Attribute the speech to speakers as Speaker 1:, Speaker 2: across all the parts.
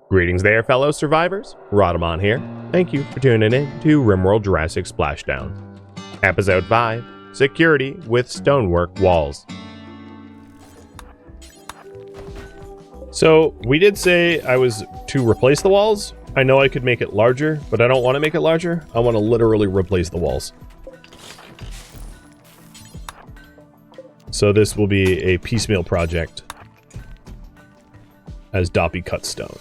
Speaker 1: Greetings there, fellow survivors. Rhadamant here. Thank you for tuning in to RimWorld Jurassic Splashdown. Episode 5, Security with Stonework Walls. So, we did say I was to replace the walls. I know I could make it larger, but I don't want to make it larger. I want to literally replace the walls. So this will be a piecemeal project as Doppy cuts stone.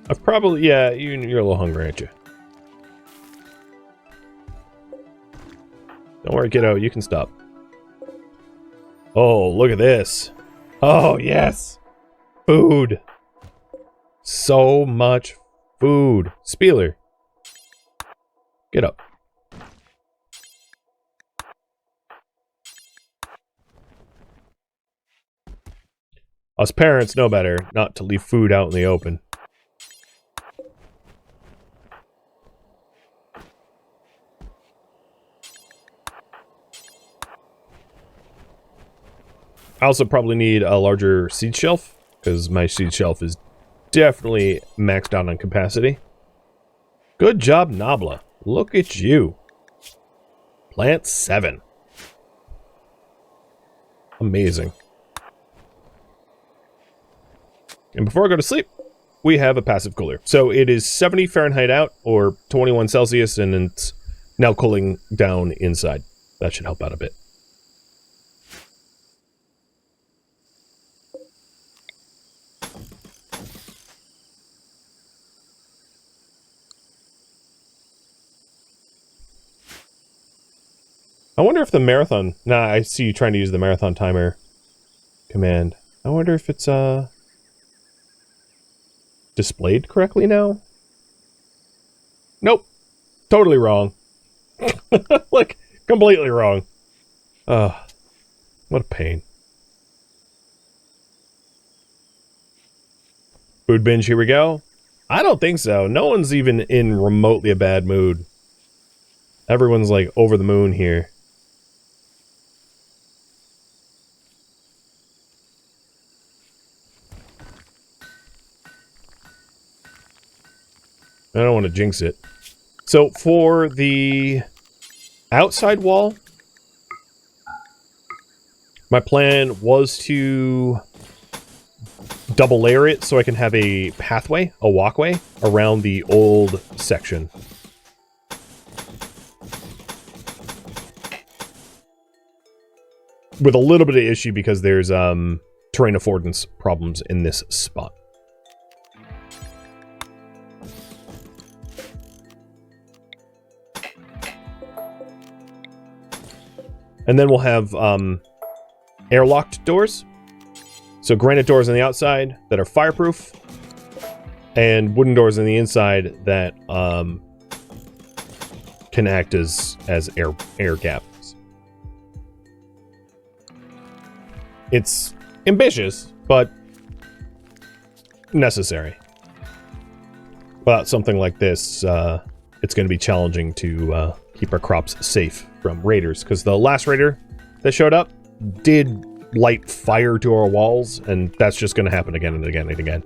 Speaker 1: I've probably, yeah, you're a little hungry, aren't you? Don't worry, kiddo, you can stop. Oh, look at this. Oh, yes. Food. So much food. Spieler. Get up. Us parents know better not to leave food out in the open. I also probably need a larger seed shelf, because my seed shelf is definitely maxed out on capacity. Good job, Nabla. Look at you. Plant 7. Amazing. And before I go to sleep, we have a passive cooler. So it is 70 Fahrenheit out, or 21 Celsius, and it's now cooling down inside. That should help out a bit. I wonder if the marathon... Nah, I see you trying to use the marathon timer command. I wonder if it's, displayed correctly now? Nope. Totally wrong. Like, completely wrong. What a pain. Food binge, here we go. I don't think so. No one's even in remotely a bad mood. Everyone's, like, over the moon here. I don't want to jinx it. So for the outside wall, my plan was to double layer it so I can have a pathway, a walkway, around the old section. With a little bit of issue because there's terrain affordance problems in this spot. And then we'll have airlocked doors. So granite doors on the outside that are fireproof. And wooden doors on the inside that can act as air gaps. It's ambitious, but necessary. Without something like this, it's going to be challenging to keep our crops safe from raiders, because the last raider that showed up did light fire to our walls, and that's just going to happen again and again and again.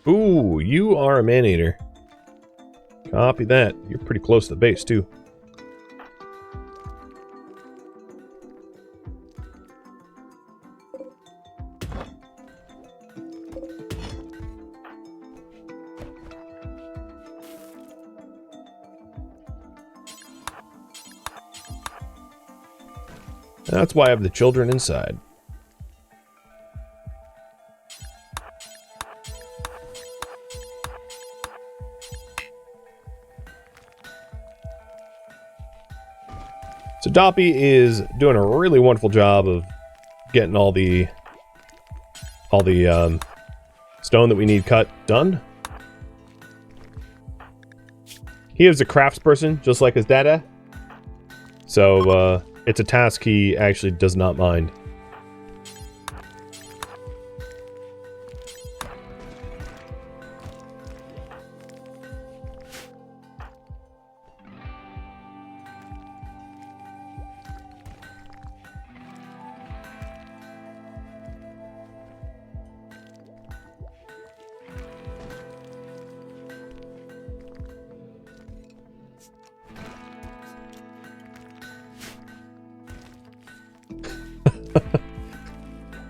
Speaker 1: Ooh, you are a man-eater. Copy that. You're pretty close to the base, too. That's why I have the children inside. So Doppy is doing a really wonderful job of getting all the stone that we need cut done. He is a craftsperson, just like his dada. So, it's a task he actually does not mind.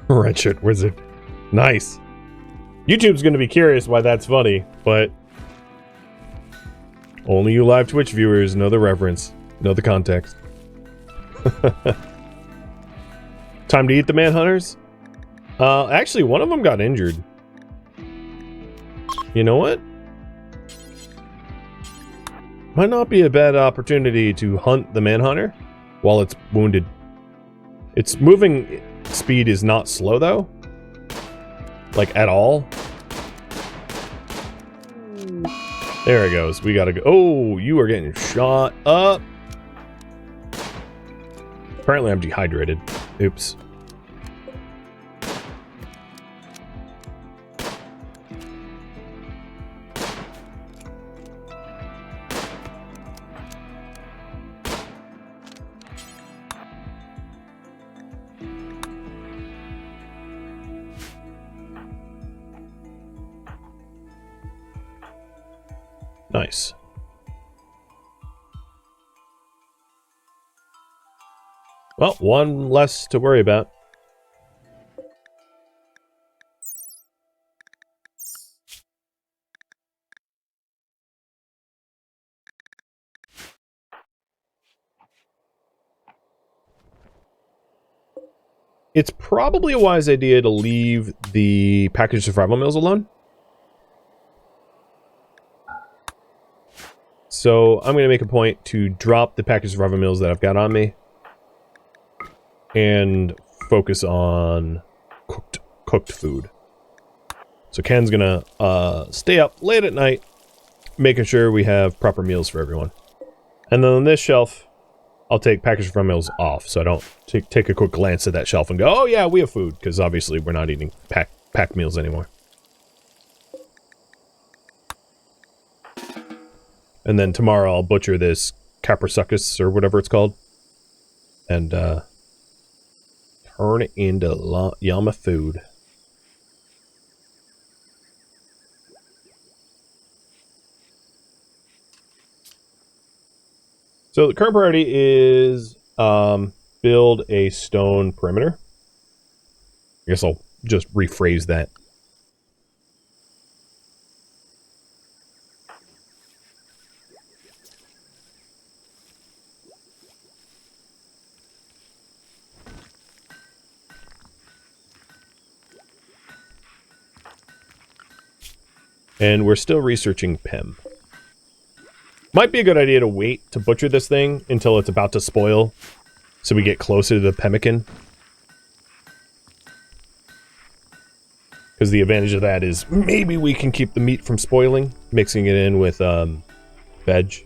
Speaker 1: Red shirt wizard. Nice. YouTube's gonna be curious why that's funny, but only you live Twitch viewers know the reference, know the context. Time to eat the Manhunters? Actually, one of them got injured. You know what? Might not be a bad opportunity to hunt the Manhunter while it's wounded. Its moving speed is not slow, though. Like, at all. There it goes. We gotta go. Oh, you are getting shot up. Apparently, I'm dehydrated. Oops. Nice. Well, one less to worry about. It's probably a wise idea to leave the packaged survival meals alone. So I'm going to make a point to drop the packaged survival meals that I've got on me and focus on cooked food. So Ken's going to stay up late at night, making sure we have proper meals for everyone. And then on this shelf, I'll take packaged survival meals off, so I don't take a quick glance at that shelf and go, oh yeah, we have food, because obviously we're not eating packed meals anymore. And then tomorrow I'll butcher this Caprisucus, or whatever it's called. And, turn it into yummy food. So the current priority is, build a stone perimeter. I guess I'll just rephrase that. And we're still researching PEM. Might be a good idea to wait to butcher this thing until it's about to spoil, so we get closer to the pemmican. Because the advantage of that is maybe we can keep the meat from spoiling, mixing it in with veg.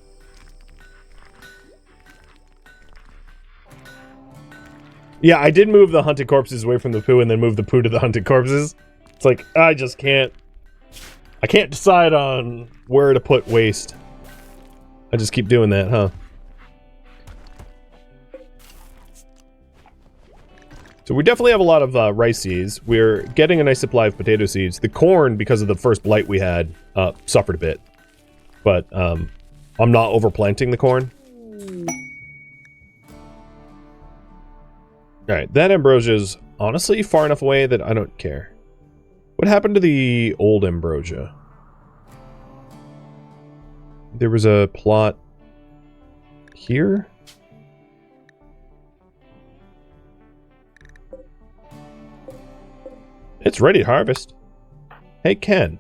Speaker 1: Yeah, I did move the hunted corpses away from the poo and then move the poo to the hunted corpses. It's like, I just can't... I can't decide on where to put waste. I just keep doing that, huh? So we definitely have a lot of rice seeds. We're getting a nice supply of potato seeds. The corn, because of the first blight we had, suffered a bit. But I'm not overplanting the corn. Alright, that Ambrosia is honestly far enough away that I don't care. What happened to the old Ambrosia? There was a plot here? It's ready to harvest. Hey, Ken.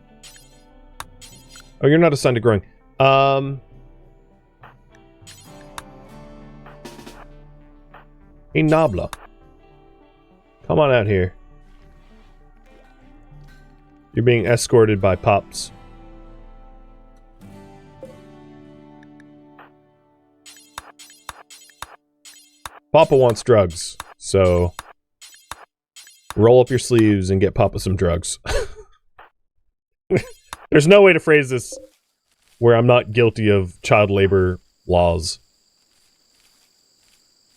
Speaker 1: Oh, you're not assigned to growing. Hey, Nabla. Come on out here. You're being escorted by pups. Papa wants drugs, so roll up your sleeves and get Papa some drugs. There's no way to phrase this where I'm not guilty of child labor laws.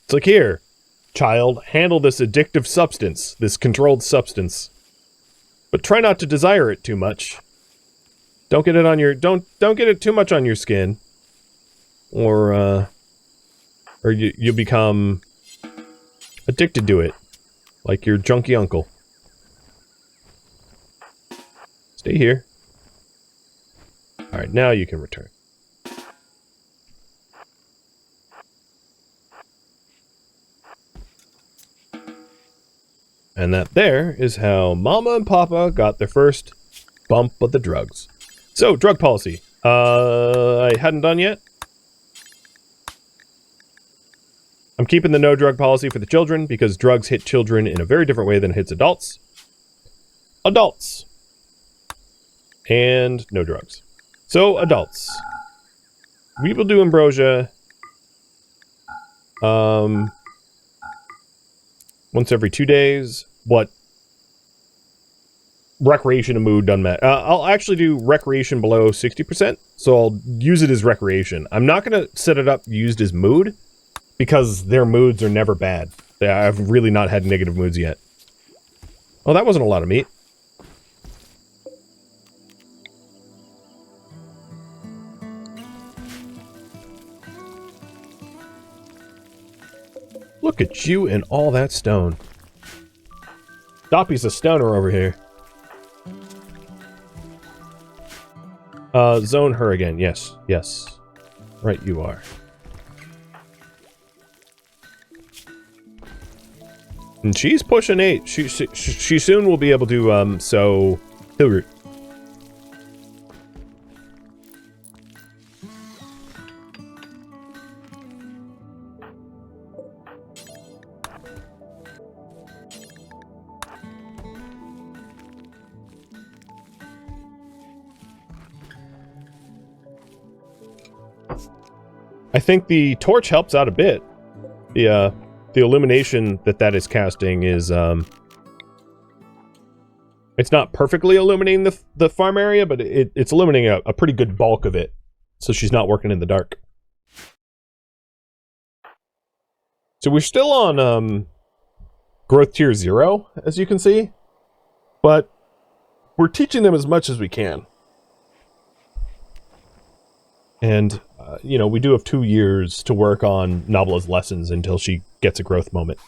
Speaker 1: It's like, here, child, handle this addictive substance, this controlled substance. But try not to desire it too much. Don't get it on your, don't get it too much on your skin. Or you'll become addicted to it. Like your junky uncle. Stay here. Alright, now you can return. And that there is how Mama and Papa got their first bump of the drugs. So, drug policy. I hadn't done yet. I'm keeping the no drug policy for the children because drugs hit children in a very different way than it hits adults. Adults. And no drugs. So, adults. We will do Ambrosia. Once every 2 days. What? Recreation and mood doesn't matter. I'll actually do recreation below 60%, so I'll use it as recreation. I'm not going to set it up used as mood, because their moods are never bad. I've really not had negative moods yet. Oh, that wasn't a lot of meat. Look at you and all that stone. Doppy's a stoner over here. Zone her again. Yes, yes. Right, you are. And she's pushing 8. She soon will be able to, sow Hillroot. I think the torch helps out a bit. The illumination that is casting is, it's not perfectly illuminating the farm area, but it's illuminating a pretty good bulk of it. So she's not working in the dark. So we're still on, growth tier 0, as you can see. But we're teaching them as much as we can. And, you know, we do have 2 years to work on Nabla's lessons until she gets a growth moment.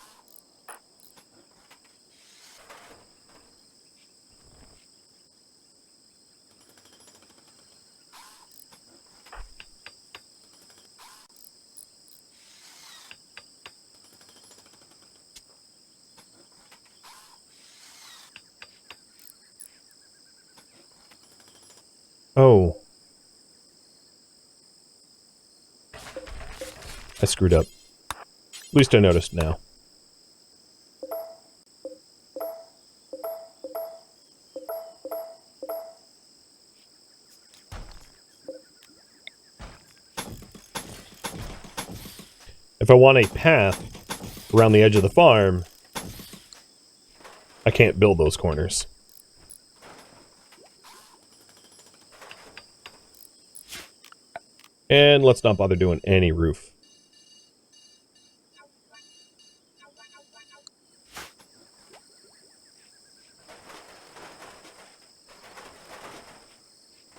Speaker 1: Oh. I screwed up. At least I noticed now. If I want a path around the edge of the farm, I can't build those corners. And let's not bother doing any roof.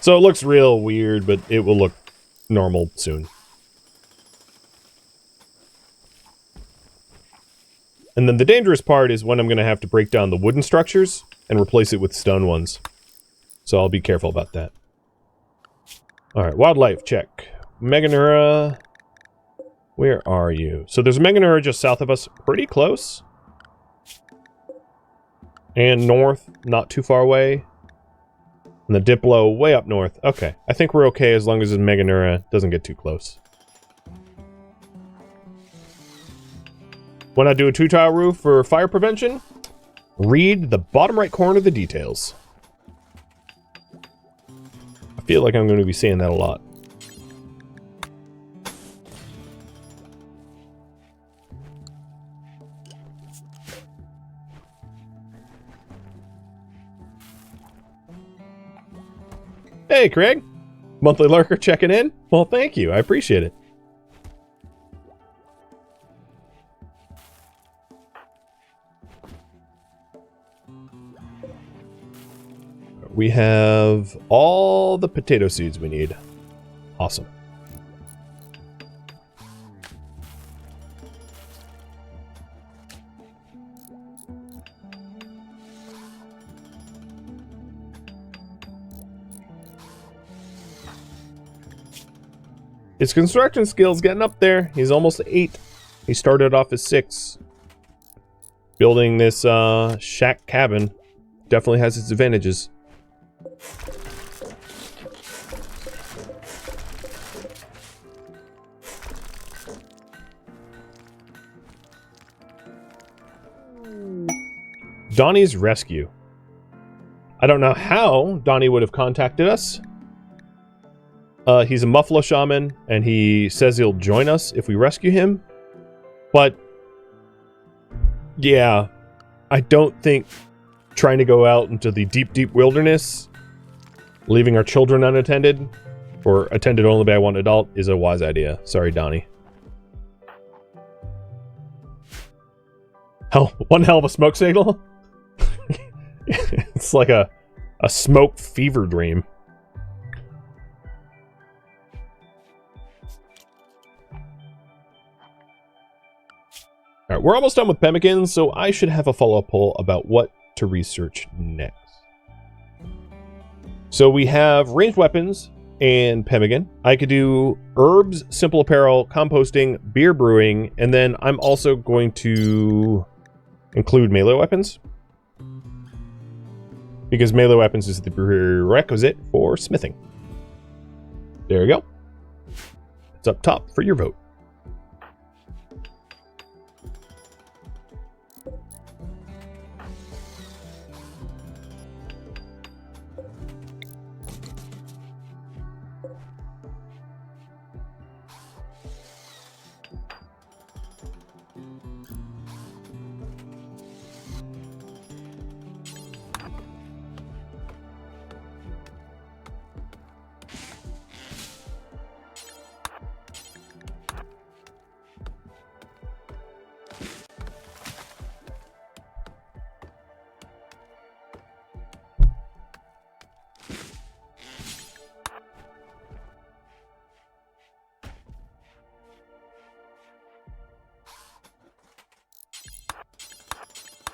Speaker 1: So it looks real weird, but it will look normal soon. And then the dangerous part is when I'm going to have to break down the wooden structures and replace it with stone ones. So I'll be careful about that. Alright, wildlife check. Meganura. Where are you? So there's a Meganura just south of us, pretty close. And north, not too far away. And the Diplo way up north. Okay, I think we're okay as long as the Meganura doesn't get too close. When I do a 2-tile roof for fire prevention, read the bottom right corner of the details. I feel like I'm going to be saying that a lot. Hey, Craig. Monthly lurker checking in? Well, thank you. I appreciate it. We have all the potato seeds we need. Awesome. His construction skills getting up there. He's almost 8. He started off as 6. Building this shack cabin definitely has its advantages. Donny's rescue. I don't know how Donny would have contacted us. He's a Muffalo shaman, and he says he'll join us if we rescue him. But, yeah, I don't think trying to go out into the deep, deep wilderness, leaving our children unattended, or attended only by one adult, is a wise idea. Sorry, Donny. Hell, one hell of a smoke signal. It's like a smoke fever dream. Alright, we're almost done with pemmikins, so I should have a follow-up poll about what to research next. So we have ranged weapons and pemmican. I could do herbs, simple apparel, composting, beer brewing, and then I'm also going to include melee weapons. Because melee weapons is the prerequisite for smithing. There we go. It's up top for your vote.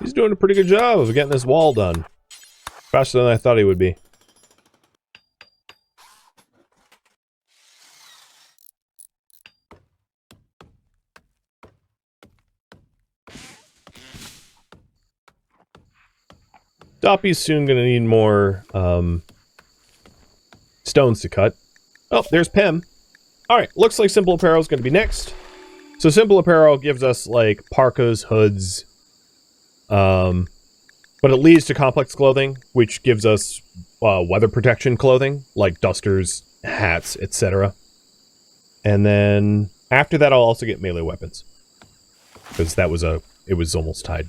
Speaker 1: He's doing a pretty good job of getting this wall done. Faster than I thought he would be. Doppy's soon going to need more stones to cut. Oh, there's Pem. Alright, looks like simple apparel is going to be next. So simple apparel gives us like parkas, hoods, but it leads to complex clothing, which gives us weather protection clothing, like dusters, hats, etc. And then after that, I'll also get melee weapons, because that was it was almost tied.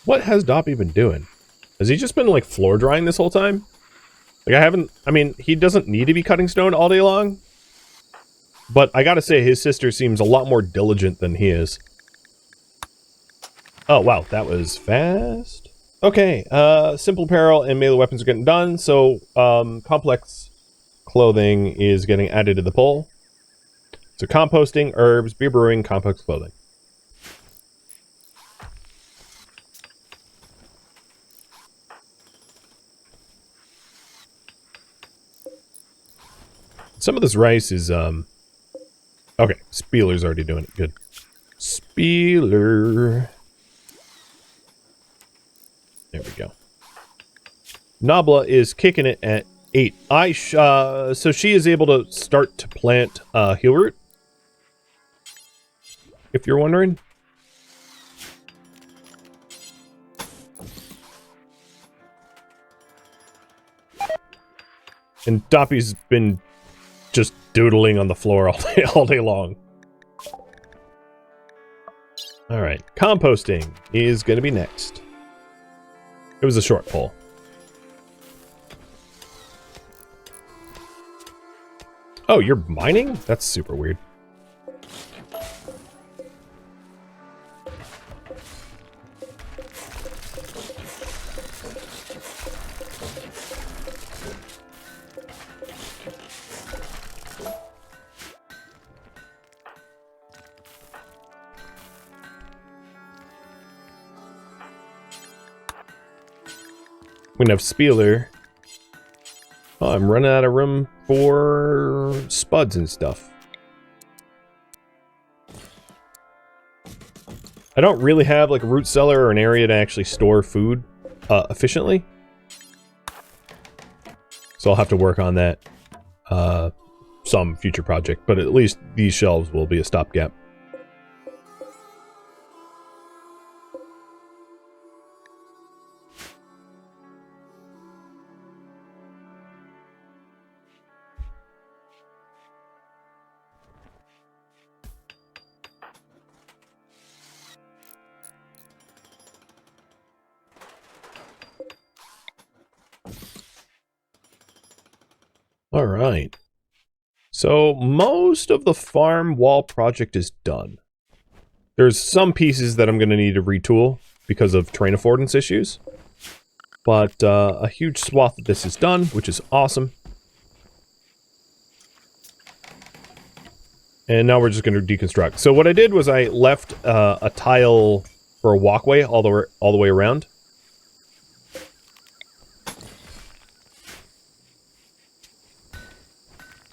Speaker 1: What has Doppy been doing? Has he just been, like, floor drying this whole time? Like, I mean, he doesn't need to be cutting stone all day long. But I gotta say, his sister seems a lot more diligent than he is. Oh, wow, that was fast. Okay, simple apparel and melee weapons are getting done, so, complex clothing is getting added to the poll. So composting, herbs, beer brewing, complex clothing. Some of this rice is, okay, Spieler's already doing it. Good. Spieler. There we go. Nabla is kicking it at 8. So she is able to start to plant, heel root. If you're wondering. And Doppy's been just doodling on the floor all day long. Alright, composting is going to be next. It was a short pull. Oh, you're mining? That's super weird. We can have Spieler. Oh, I'm running out of room for spuds and stuff. I don't really have like a root cellar or an area to actually store food efficiently. So I'll have to work on that some future project, but at least these shelves will be a stopgap. All right. So most of the farm wall project is done. There's some pieces that I'm going to need to retool because of terrain affordance issues. But a huge swath of this is done, which is awesome. And now we're just going to deconstruct. So what I did was I left a tile for a walkway all the way around.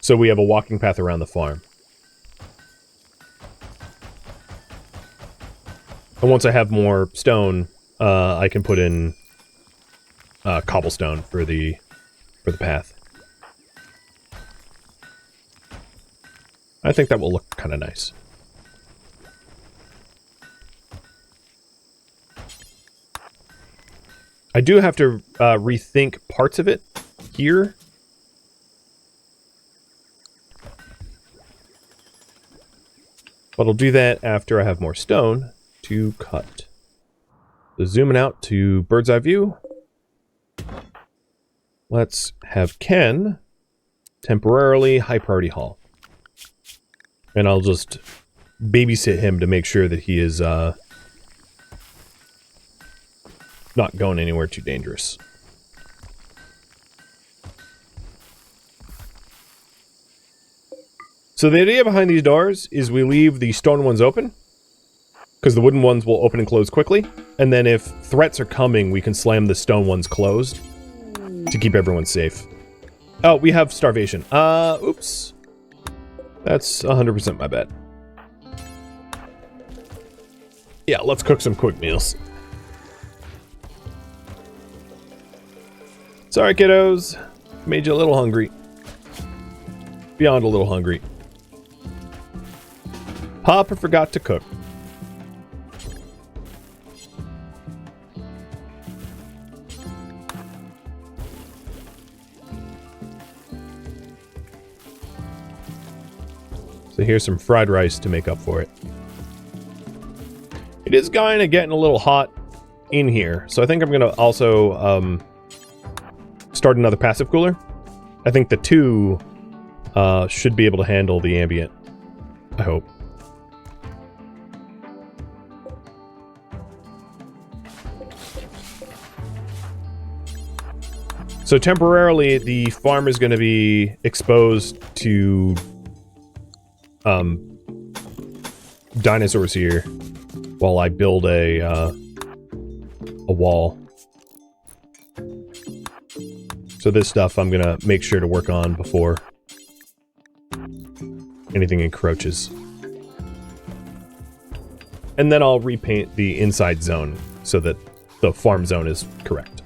Speaker 1: So we have a walking path around the farm. And once I have more stone, I can put in cobblestone for the path. I think that will look kind of nice. I do have to rethink parts of it here. But I'll do that after I have more stone to cut. So zooming out to bird's eye view. Let's have Ken temporarily high priority haul. And I'll just babysit him to make sure that he is not going anywhere too dangerous. So the idea behind these doors is we leave the stone ones open, because the wooden ones will open and close quickly, and then if threats are coming, we can slam the stone ones closed to keep everyone safe. Oh, we have starvation. Oops. That's 100% my bad. Yeah, let's cook some quick meals. Sorry, kiddos. Made you a little hungry. Beyond a little hungry. Papa forgot to cook. So here's some fried rice to make up for it. It is kind of getting a little hot in here, so I think I'm going to also start another passive cooler. I think the two should be able to handle the ambient. I hope. So temporarily, the farm is going to be exposed to dinosaurs here while I build a wall. So this stuff I'm going to make sure to work on before anything encroaches. And then I'll repaint the inside zone so that the farm zone is correct.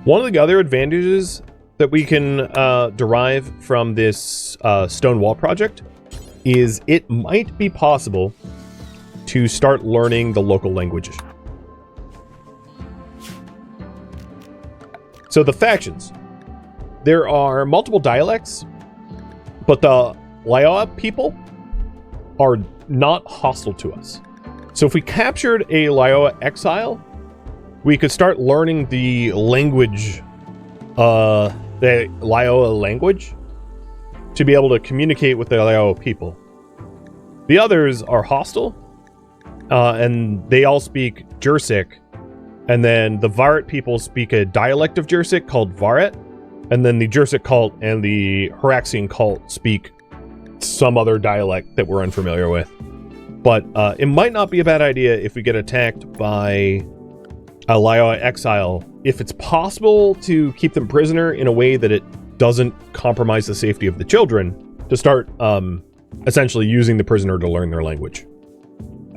Speaker 1: One of the other advantages that we can derive from this stone wall project is it might be possible to start learning the local language. So the factions. There are multiple dialects, but the Lioa people are not hostile to us. So if we captured a Lioa exile, we could start learning the language, the Lioa language, to be able to communicate with the Lioa people. The others are hostile, and they all speak Jurassic, and then the Varet people speak a dialect of Jurassic called Varet, and then the Jurassic cult and the Haraxian cult speak some other dialect that we're unfamiliar with. But it might not be a bad idea if we get attacked by a Lioa exile, if it's possible to keep them prisoner in a way that it doesn't compromise the safety of the children, to start essentially using the prisoner to learn their language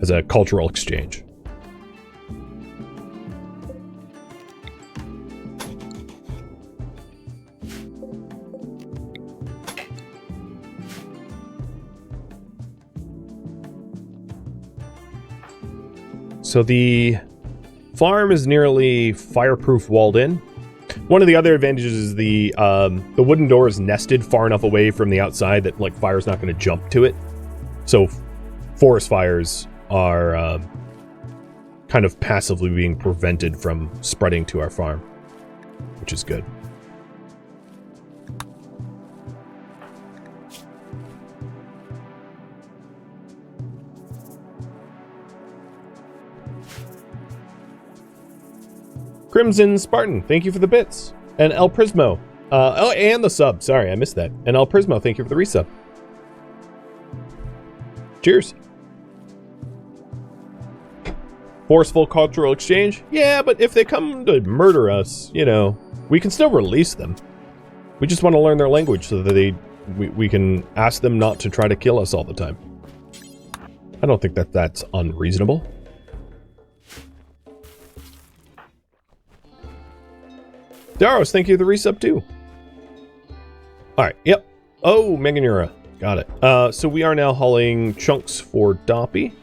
Speaker 1: as a cultural exchange. So the farm is nearly fireproof walled in. One of the other advantages is the wooden door is nested far enough away from the outside that like fire's not going to jump to it. So forest fires are kind of passively being prevented from spreading to our farm, which is good. Crimson Spartan, thank you for the bits. And El Prismo. Oh, and the sub. Sorry, I missed that. And El Prismo, thank you for the resub. Cheers. Forceful cultural exchange? Yeah, but if they come to murder us, you know, we can still release them. We just want to learn their language so that we can ask them not to try to kill us all the time. I don't think that's unreasonable. Daros, thank you for the resub too. Alright, yep. Oh, Meganura. Got it. So we are now hauling chunks for Doppy.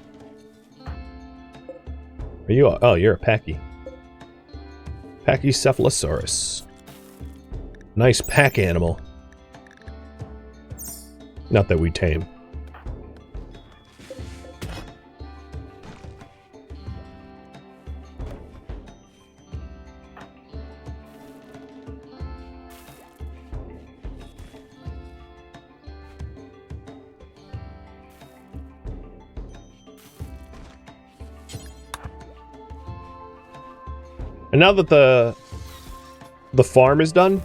Speaker 1: Are you? Oh, you're a Packy. Pachycephalosaurus. Nice pack animal. Not that we tame. And now that the farm is done,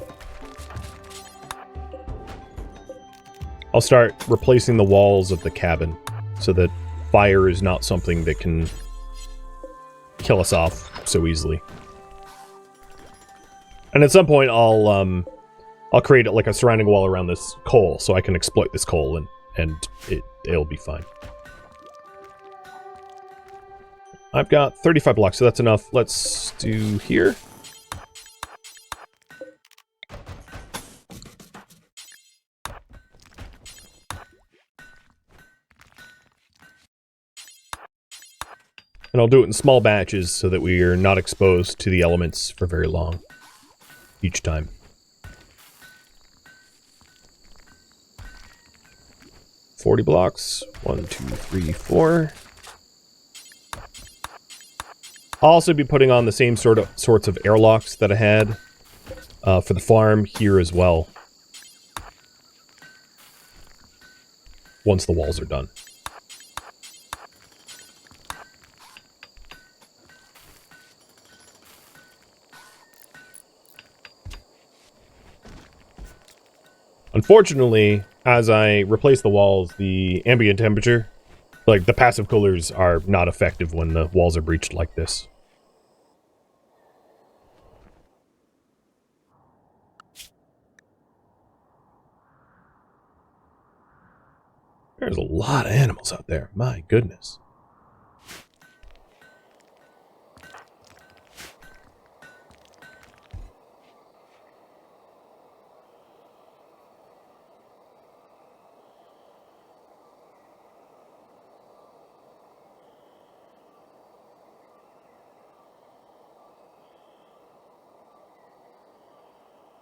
Speaker 1: I'll start replacing the walls of the cabin so that fire is not something that can kill us off so easily. And at some point, I'll create like a surrounding wall around this coal so I can exploit this coal and it'll be fine. I've got 35 blocks, so that's enough. Let's do here. And I'll do it in small batches so that we are not exposed to the elements for very long each time. $40 blocks. 1, 2, 3, 4. I'll also be putting on the same sorts of airlocks that I had for the farm here as well, once the walls are done. Unfortunately, as I replace the walls, the ambient temperature, like the passive coolers, are not effective when the walls are breached like this. There's a lot of animals out there. My goodness.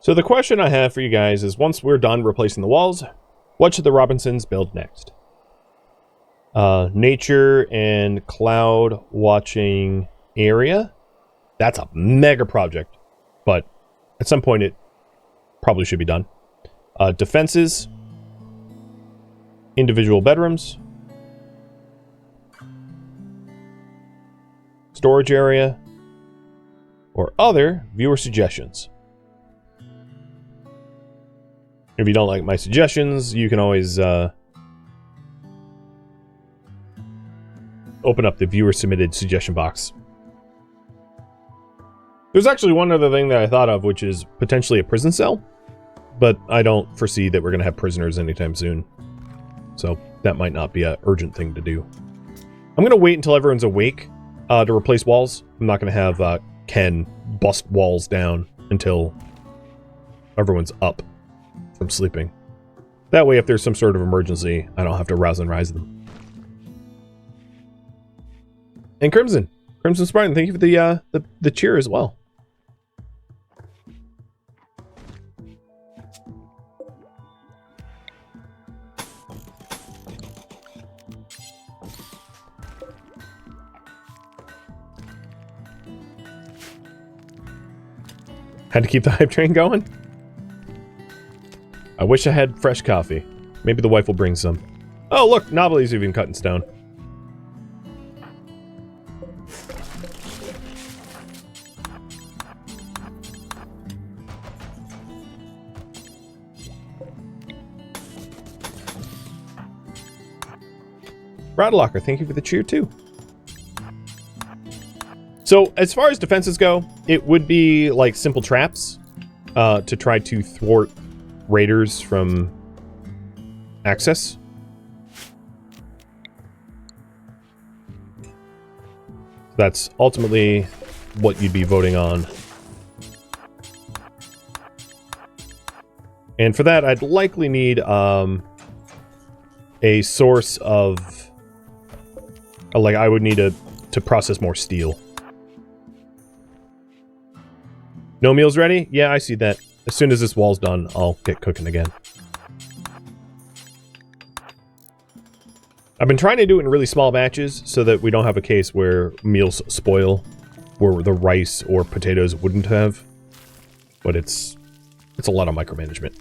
Speaker 1: So the question I have for you guys is, once we're done replacing the walls, what should the Robinsons build next? Nature and cloud watching area. That's a mega project, but at some point it probably should be done. Defenses, individual bedrooms, storage area, or other viewer suggestions. If you don't like my suggestions, you can always open up the viewer submitted suggestion box. There's actually one other thing that I thought of, which is potentially a prison cell, but I don't foresee that we're going to have prisoners anytime soon. So that might not be an urgent thing to do. I'm going to wait until everyone's awake to replace walls. I'm not going to have Ken bust walls down until everyone's up from sleeping. That way, if there's some sort of emergency, I don't have to rouse and rise them. And Crimson Spartan, thank you for the cheer as well. Had to keep the hype train going? I wish I had fresh coffee. Maybe the wife will bring some. Oh, look, Novelty's even cut in stone. Radlocker, thank you for the cheer too. So, as far as defenses go, it would be like simple traps to try to thwart raiders from access. That's ultimately what you'd be voting on. And for that, I'd likely need a source of... like, I would need to process more steel. No meals ready? Yeah, I see that. As soon as this wall's done, I'll get cooking again. I've been trying to do it in really small batches so that we don't have a case where meals spoil, where the rice or potatoes wouldn't have. But it's a lot of micromanagement.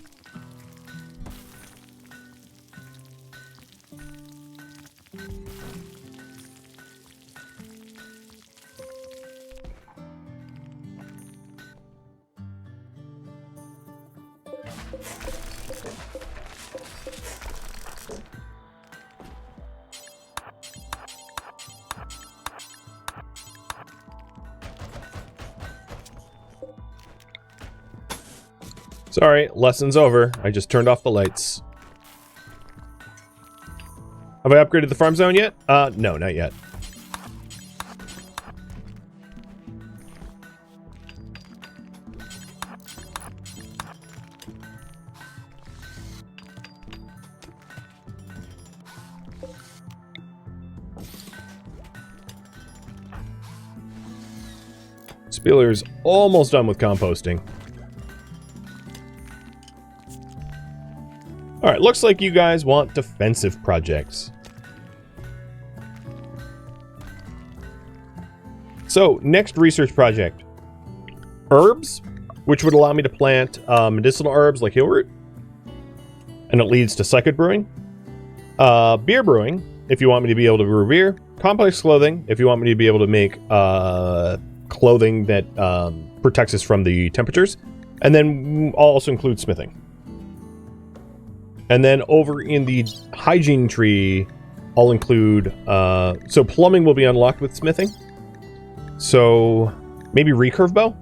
Speaker 1: Sorry, lesson's over. I just turned off the lights. Have I upgraded the farm zone yet? No, not yet. Spieler's almost done with composting. Alright, looks like you guys want defensive projects. So, next research project. Herbs, which would allow me to plant medicinal herbs like healroot. And it leads to psychic brewing. Beer brewing, if you want me to be able to brew beer. Complex clothing, if you want me to be able to make clothing that protects us from the temperatures. And then I'll also include smithing. And then over in the hygiene tree, I'll include... so plumbing will be unlocked with smithing. So maybe recurve bow?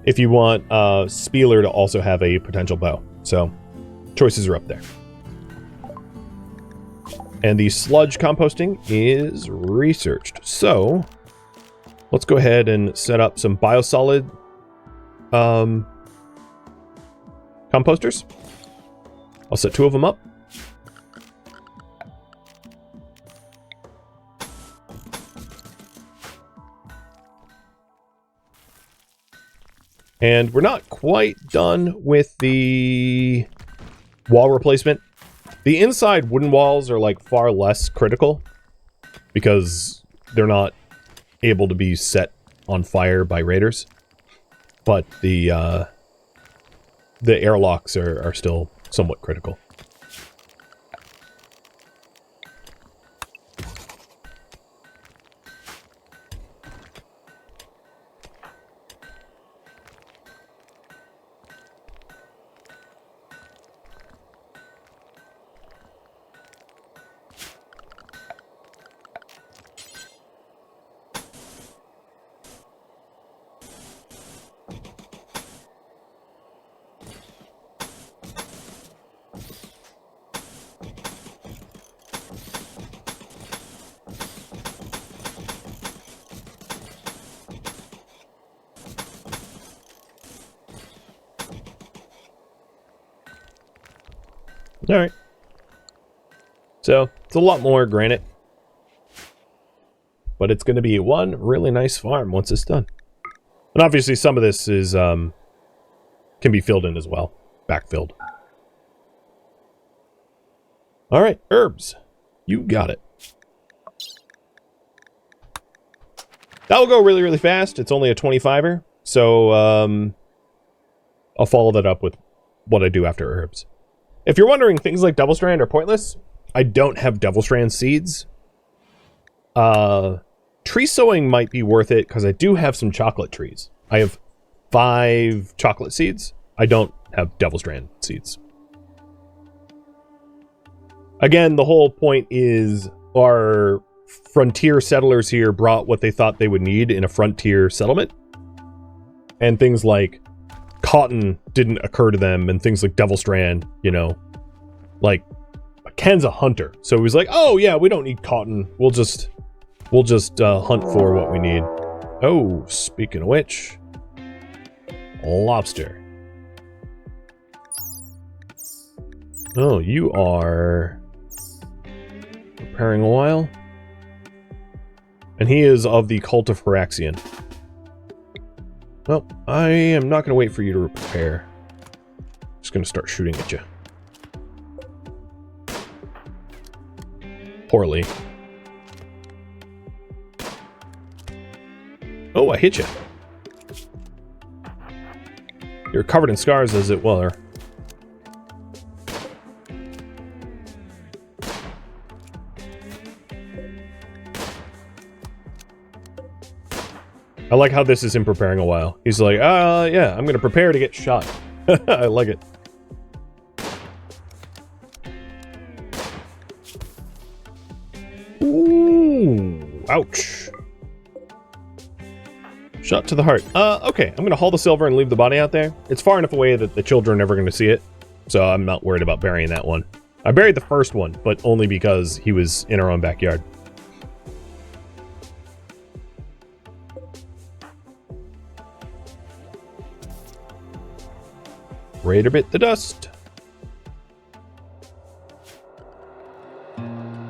Speaker 1: If you want Spieler to also have a potential bow. So choices are up there. And the sludge composting is researched. So let's go ahead and set up some biosolid composters. I'll set 2 of them up. And we're not quite done with the wall replacement. The inside wooden walls are like far less critical because they're not able to be set on fire by raiders. But the airlocks are still somewhat critical. Alright. So, it's a lot more granite. But it's going to be one really nice farm once it's done. And obviously some of this is, can be filled in as well. Backfilled. Alright, herbs. You got it. That'll go really, really fast. It's only a 25er. So, I'll follow that up with what I do after herbs. If you're wondering, things like Devil Strand are pointless. I don't have Devil Strand seeds. Tree sowing might be worth it because I do have some chocolate trees. I have 5 chocolate seeds. I don't have Devil Strand seeds. Again, the whole point is our frontier settlers here brought what they thought they would need in a frontier settlement. And things like cotton didn't occur to them, and things like Devil Strand, you know, like Ken's a hunter, so he was like, oh yeah, we don't need cotton, we'll just hunt for what we need. Oh, speaking of which, lobster. Oh, you are preparing oil, and he is of the cult of Hyraxian. Well, I am not going to wait for you to prepare. Just going to start shooting at you. Poorly. Oh, I hit you. You're covered in scars as it were. I like how this is him preparing a while. He's like, yeah, I'm gonna prepare to get shot. I like it. Ooh, ouch. Shot to the heart. Okay, I'm gonna haul the silver and leave the body out there. It's far enough away that the children are never gonna see it, so I'm not worried about burying that one. I buried the first one, but only because he was in our own backyard. Raider bit the dust.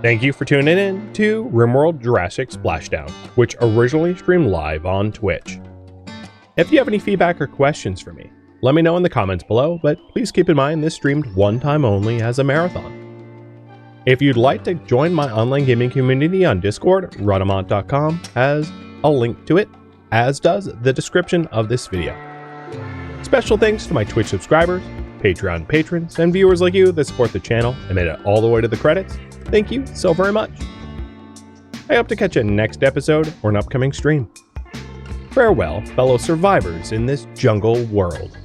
Speaker 1: Thank you for tuning in to RimWorld Jurassic Splashdown, which originally streamed live on Twitch. If you have any feedback or questions for me, let me know in the comments below, but please keep in mind this streamed one time only as a marathon. If you'd like to join my online gaming community on Discord, Rhadamant.com has a link to it, as does the description of this video. Special thanks to my Twitch subscribers, Patreon patrons, and viewers like you that support the channel and made it all the way to the credits. Thank you so very much. I hope to catch you next episode or an upcoming stream. Farewell, fellow survivors in this jungle world.